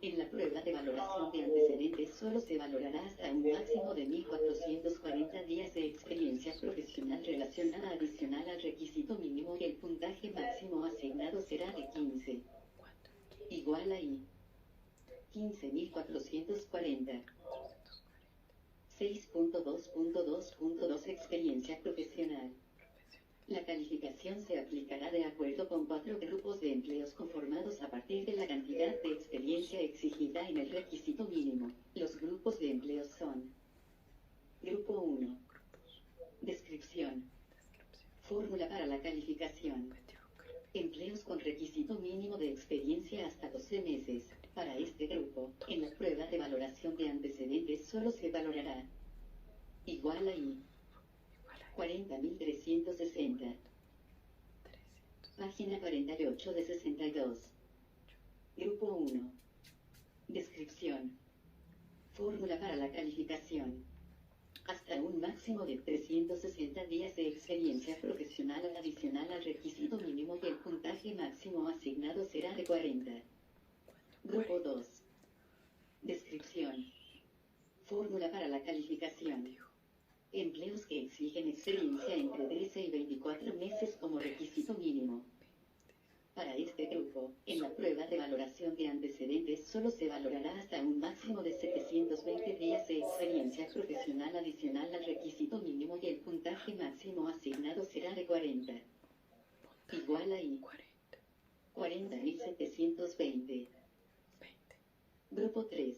A: en la prueba de valoración de antecedentes solo se valorará hasta un máximo de 1.440 días de experiencia profesional relacionada adicional al requisito mínimo y el puntaje máximo asignado será de 15. Igual a 15.440. 6.2.2.2 Experiencia profesional. La calificación se aplicará de acuerdo con 4 grupos de empleos conformados a partir de la cantidad de experiencia exigida en el requisito mínimo. Los grupos de empleos son: Grupo 1. Descripción. Fórmula para la calificación. Empleos con requisito mínimo de experiencia hasta 12 meses. Para este grupo, en la prueba de valoración de antecedentes solo se valorará igual a 40.360. Página 48 de 62. Grupo 1. Descripción. Fórmula para la calificación. Hasta un máximo de 360 días de experiencia profesional adicional al requisito mínimo y el puntaje máximo asignado será de 40. Grupo 2. Descripción. Fórmula para la calificación. Empleos que exigen experiencia entre 13 y 24 meses como requisito mínimo. Para este grupo, en la prueba de valoración de antecedentes solo se valorará hasta un máximo de 720 días de experiencia profesional adicional al requisito mínimo y el puntaje máximo asignado será de 40. Igual a 40.720. Grupo 3.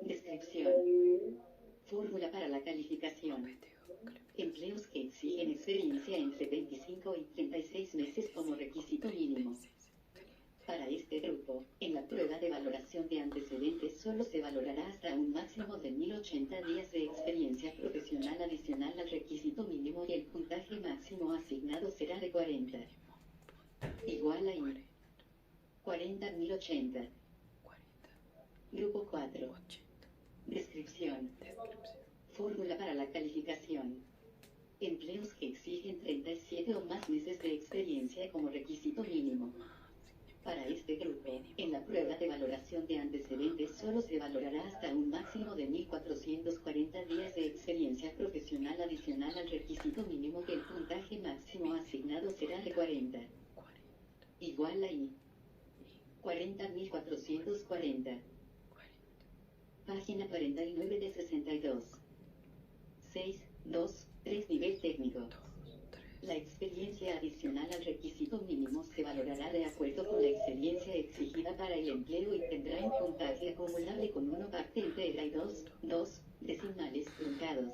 A: Descripción. Fórmula para la calificación. Empleos que exigen experiencia entre 25 y 36 meses como requisito mínimo. Para este grupo, en la prueba de valoración de antecedentes solo se valorará hasta un máximo de 1080 días de experiencia profesional adicional al requisito mínimo y el puntaje máximo asignado será de 40. Igual a I. 40.080. Grupo 4. Descripción. Fórmula para la calificación. Empleos que exigen 37 o más meses de experiencia como requisito mínimo. Para este grupo, en la prueba de valoración de antecedentes solo se valorará hasta un máximo de 1440 días de experiencia profesional adicional al requisito mínimo y el puntaje máximo asignado será de 40. Igual a I. 40.440. Página 49 de 62. 6, 2, 3 nivel técnico. La experiencia adicional al requisito mínimo se valorará de acuerdo con la experiencia exigida para el empleo y tendrá un puntaje acumulable con 1 parte entera y 2 decimales truncados.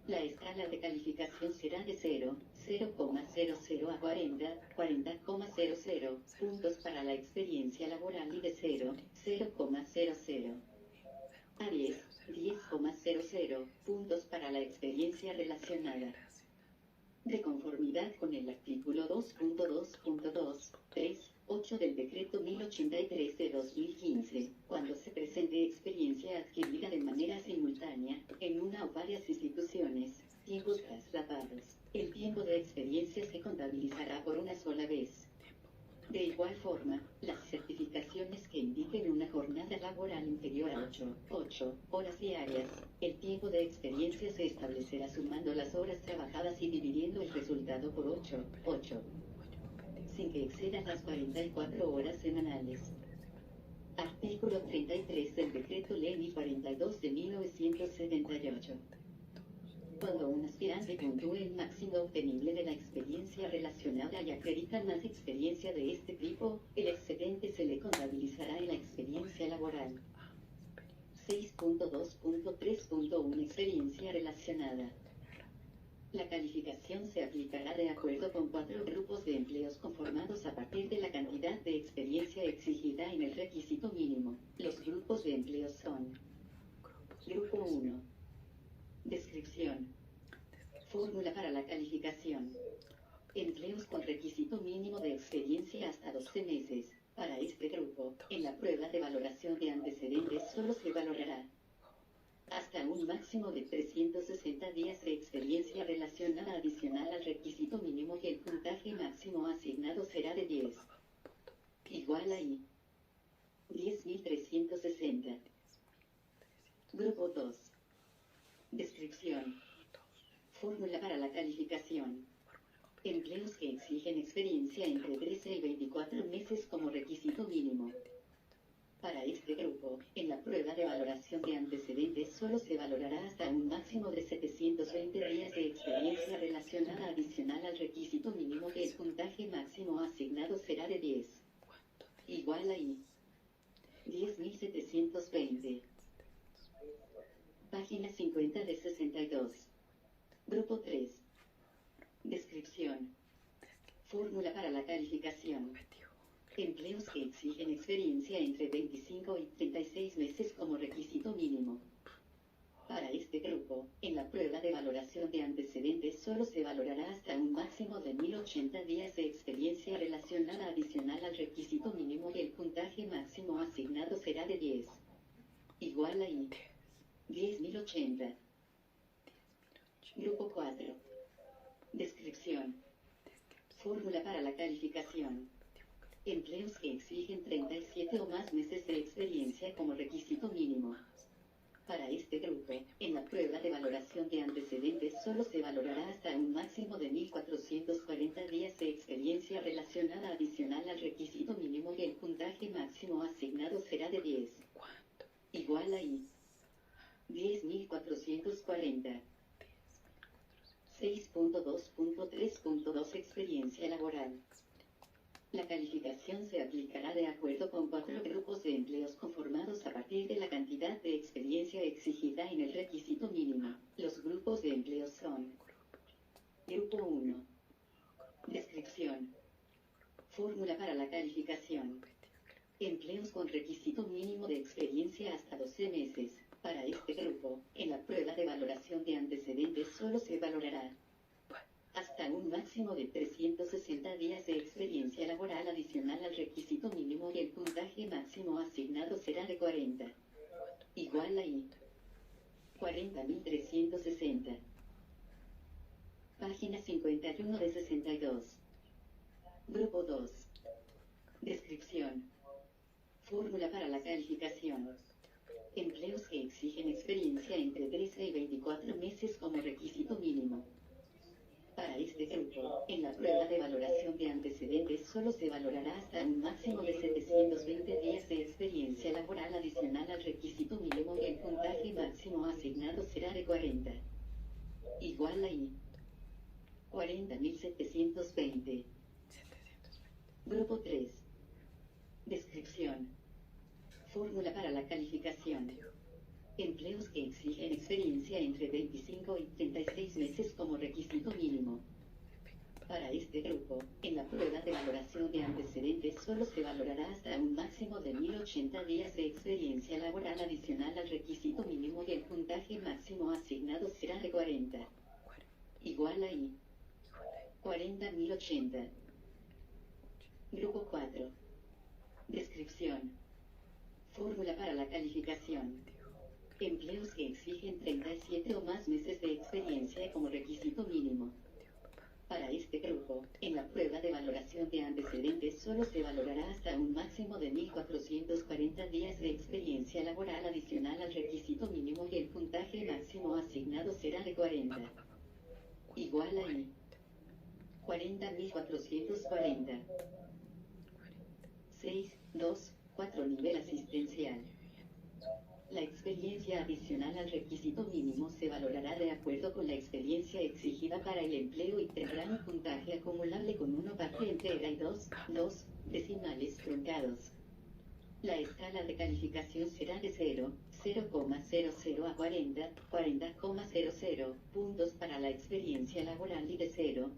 A: La escala de calificación será de 0, 0,00 a 40, 40,00 puntos para la experiencia laboral y de 0, 0,00 a 10, 10,00 puntos para la experiencia relacionada. De conformidad con el artículo 2.2.2.3.8 del Decreto 1083 de 2015, cuando se presente experiencia adquirida de manera simultánea, en una o varias instituciones, tiempos trasladados, el tiempo de experiencia se contabilizará por una sola vez. De igual forma, las certificaciones que indiquen una jornada laboral inferior a 8 horas diarias, el tiempo de experiencia se establecerá sumando las horas trabajadas y dividiendo el resultado por 8, sin que excedan las 44 horas semanales. Artículo 33 del Decreto Ley 42 de 1978. Cuando un aspirante puntúe el máximo obtenible de la experiencia relacionada y acredita más experiencia de este tipo, el excedente se le contabilizará en la experiencia laboral. 6.2.3.1 Experiencia relacionada. La calificación se aplicará de acuerdo con 4 grupos de empleos conformados a partir de la cantidad de experiencia exigida en el requisito mínimo. Los grupos de empleos son: Grupo 1. Descripción. Fórmula para la calificación. Empleos con requisito mínimo de experiencia hasta 12 meses. Para este grupo, en la prueba de valoración de antecedentes solo se valorará hasta un máximo de 360 días de experiencia relacionada adicional al requisito mínimo y el puntaje máximo asignado será de 10. Igual a I. 10.360. Grupo 2. Descripción. Fórmula para la calificación. Empleos que exigen experiencia entre 13 y 24 meses como requisito mínimo. Para este grupo, en la prueba de valoración de antecedentes solo se valorará hasta un máximo de 720 días de experiencia relacionada adicional al requisito mínimo y el puntaje máximo asignado será de 10. Igual a I. 10.720. Página 50 de 62. Grupo 3. Descripción. Fórmula para la calificación. Empleos que exigen experiencia entre 25 y 36 meses como requisito mínimo. Para este grupo, en la prueba de valoración de antecedentes solo se valorará hasta un máximo de 1080 días de experiencia relacionada adicional al requisito mínimo y el puntaje máximo asignado será de 10. Igual a I. 10.080. Grupo 4. Descripción. Fórmula para la calificación. Empleos que exigen 37 o más meses de experiencia como requisito mínimo. Para este grupo, en la prueba de valoración de antecedentes solo se valorará hasta un máximo de 1440 días de experiencia relacionada adicional al requisito mínimo y el puntaje máximo asignado será de 10. Igual a I. 10.440. 6.2.3.2 Experiencia laboral. La calificación se aplicará de acuerdo con 4 grupos de empleos conformados a partir de la cantidad de experiencia exigida en el requisito mínimo. Los grupos de empleos son: Grupo 1. Descripción. Fórmula para la calificación. Empleos con requisito mínimo de experiencia hasta 12 meses. Para este grupo, en la prueba de valoración de antecedentes solo se valorará hasta un máximo de 360 días de experiencia laboral adicional al requisito mínimo y el puntaje máximo asignado será de 40. Igual a 40.360. Página 51 de 62. Grupo 2. Descripción. Fórmula para la calificación. Empleos que exigen experiencia entre 13 y 24 meses como requisito mínimo. Para este grupo, en la prueba de valoración de antecedentes solo se valorará hasta un máximo de 720 días de experiencia laboral adicional al requisito mínimo y el puntaje máximo asignado será de 40. Igual a 40.720. Grupo 3. Descripción. Fórmula para la calificación. Empleos que exigen experiencia entre 25 y 36 meses como requisito mínimo. Para este grupo, en la prueba de valoración de antecedentes solo se valorará hasta un máximo de 1080 días de experiencia laboral adicional al requisito mínimo y el puntaje máximo asignado será de 40. Igual a 40.080. Grupo 4. Descripción. Fórmula para la calificación. Empleos que exigen 37 o más meses de experiencia como requisito mínimo. Para este grupo, en la prueba de valoración de antecedentes solo se valorará hasta un máximo de 1.440 días de experiencia laboral adicional al requisito mínimo y el puntaje máximo asignado será de 40. Igual a 40.440. 6, 2, 4 nivel asistencial. La experiencia adicional al requisito mínimo se valorará de acuerdo con la experiencia exigida para el empleo y tendrá un puntaje acumulable con 1 parte entera y 2 decimales truncados. La escala de calificación será de 0,00 a 40,00 puntos para la experiencia laboral y de 0,00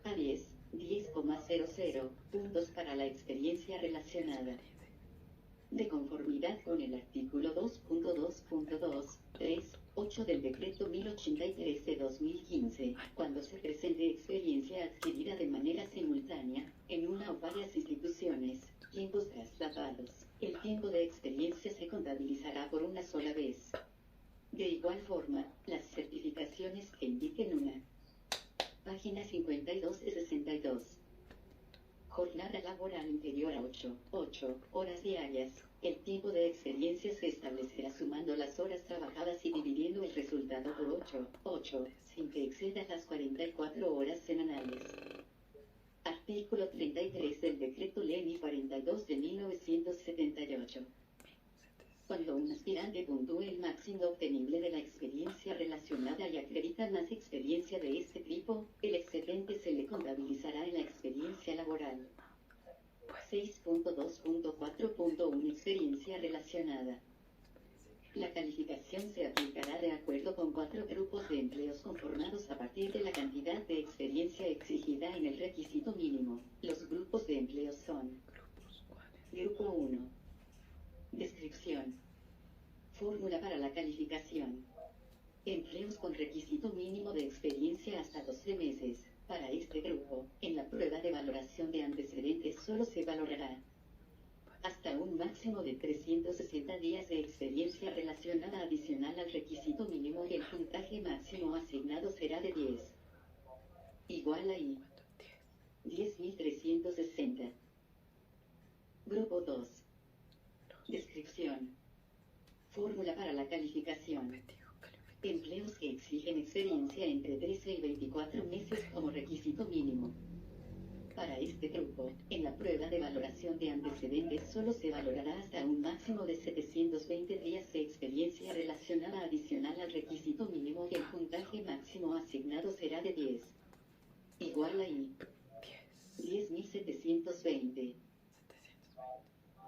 A: a 10,00 puntos para la experiencia relacionada. De conformidad con el artículo 2.2.2.3.8 del Decreto 1083 de 2015, cuando se presente experiencia adquirida de manera simultánea, en una o varias instituciones, tiempos trasladados, el tiempo de experiencia se contabilizará por una sola vez. De igual forma, las certificaciones que indiquen una. Página 52 de 62. Jornada laboral inferior a 8 horas diarias. El tiempo de experiencia se establecerá sumando las horas trabajadas y dividiendo el resultado por 8, sin que exceda las 44 horas semanales. Artículo 33 del Decreto Ley 42 de 1978. Cuando un aspirante puntúe el máximo obtenible de la experiencia relacionada y acredita más experiencia de este tipo, el excedente se le contabilizará en la experiencia laboral. 6.2.4.1 Experiencia relacionada. La calificación se aplicará de acuerdo con 4 grupos de empleos conformados a partir de la cantidad de experiencia exigida en el requisito mínimo. Los grupos de empleos son: Grupo 1. Descripción. Fórmula para la calificación. Empleos con requisito mínimo de experiencia hasta 12 meses. Para este grupo, en la prueba de valoración de antecedentes solo se valorará hasta un máximo de 360 días de experiencia relacionada adicional al requisito mínimo y el puntaje máximo asignado será de 10. Igual a 10.360. Grupo 2. Descripción. Fórmula para la calificación. Empleos que exigen experiencia entre 13 y 24 meses como requisito mínimo. Para este grupo, en la prueba de valoración de antecedentes solo se valorará hasta un máximo de 720 días de experiencia relacionada adicional al requisito mínimo y el puntaje máximo asignado será de 10. Igual a 10.720.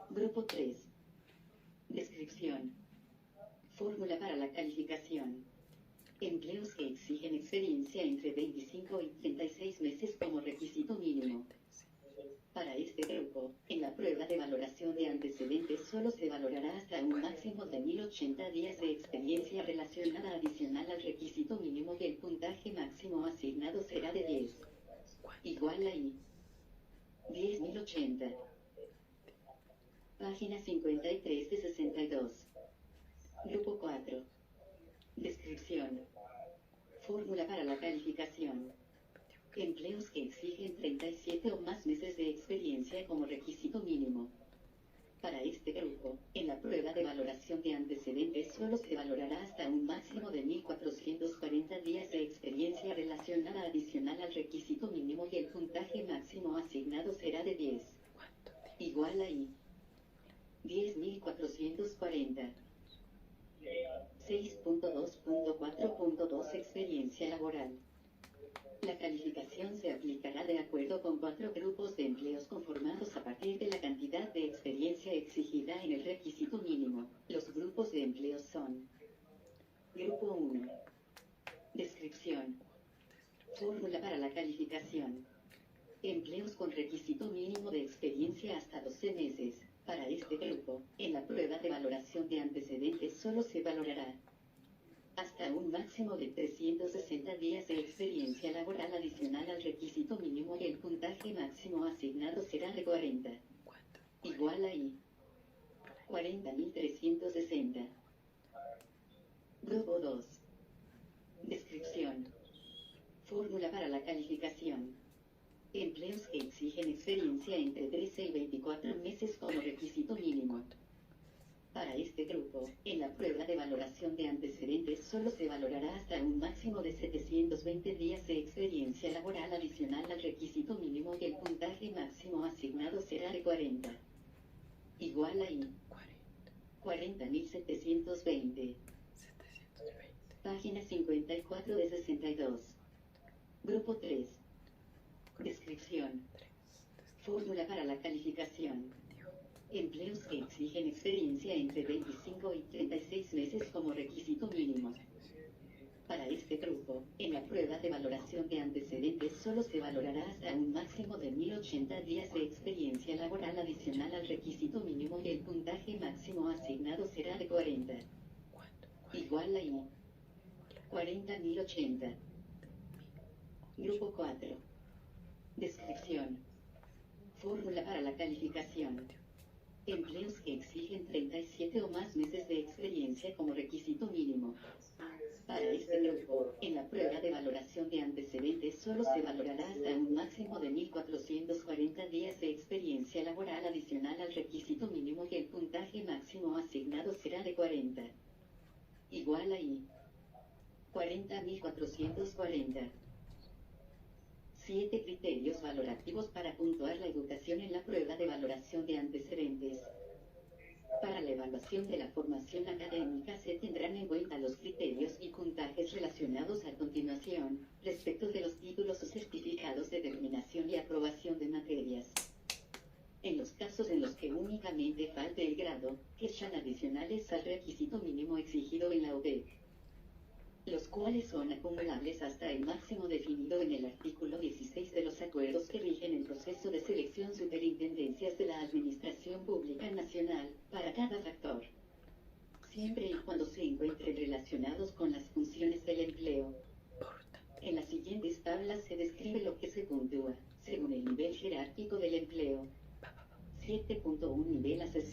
A: Grupo 3. Descripción. Fórmula para la calificación. Empleos que exigen experiencia entre 25 y 36 meses como requisito mínimo. Para este grupo, en la prueba de valoración de antecedentes solo se valorará hasta un máximo de 1080 días de experiencia relacionada adicional al requisito mínimo y el puntaje máximo asignado será de 10. Igual a I. 10.080. Página 53 de 62. Grupo 4. Descripción. Fórmula para la calificación. Empleos que exigen 37 o más meses de experiencia como requisito mínimo. Para este grupo, en la prueba de valoración de antecedentes solo se valorará hasta un máximo de 1.440 días de experiencia relacionada adicional al requisito mínimo y el puntaje máximo asignado será de 10. Igual a I. 10.440. 6.2.4.2 Experiencia laboral. La calificación se aplicará de acuerdo con 4 grupos de empleos conformados a partir de la cantidad de experiencia exigida en el requisito mínimo. Los grupos de empleos son: Grupo 1. Descripción. Fórmula para la calificación. Empleos con requisito mínimo de experiencia hasta 12 meses. Para este grupo, en la prueba de valoración de antecedentes solo se valorará hasta un máximo de 360 días de experiencia laboral adicional al requisito mínimo y el puntaje máximo asignado será de 40. Igual a I. 40.360. Grupo 2. Descripción. Fórmula para la calificación. Empleos que exigen experiencia entre 13 y 24 meses como requisito mínimo. Para este grupo, en la prueba de valoración de antecedentes solo se valorará hasta un máximo de 720 días de experiencia laboral adicional al requisito mínimo y el puntaje máximo asignado será de 40. Igual a I. 40.720. Página 54 de 62. Grupo 3. Descripción. Fórmula para la calificación. Empleos que exigen experiencia entre 25 y 36 meses como requisito mínimo. Para este grupo, en la prueba de valoración de antecedentes solo se valorará hasta un máximo de 1080 días de experiencia laboral adicional al requisito mínimo y el puntaje máximo asignado será de 40. Igual a I. 40.080. Grupo 4. Descripción. Fórmula para la calificación. Empleos que exigen 37 o más meses de experiencia como requisito mínimo. Para este grupo, en la prueba de valoración de antecedentes solo se valorará hasta un máximo de 1.440 días de experiencia laboral adicional al requisito mínimo y el puntaje máximo asignado será de 40. Igual a I. 40.440. 7 criterios valorativos para puntuar la educación en la prueba de valoración de antecedentes. Para la evaluación de la formación académica se tendrán en cuenta los criterios y puntajes relacionados a continuación, respecto de los títulos o certificados de terminación y aprobación de materias. En los casos en los que únicamente falte el grado, que sean adicionales al requisito mínimo exigido en la OPEC, los cuales son acumulables hasta el máximo definido en el artículo 16 de los acuerdos que rigen el proceso de selección superintendencias de la Administración Pública Nacional, para cada factor, siempre y cuando se encuentren relacionados con las funciones del empleo. En las siguientes tablas se describe lo que se puntúa, según el nivel jerárquico del empleo. 7.1 Nivel asesor.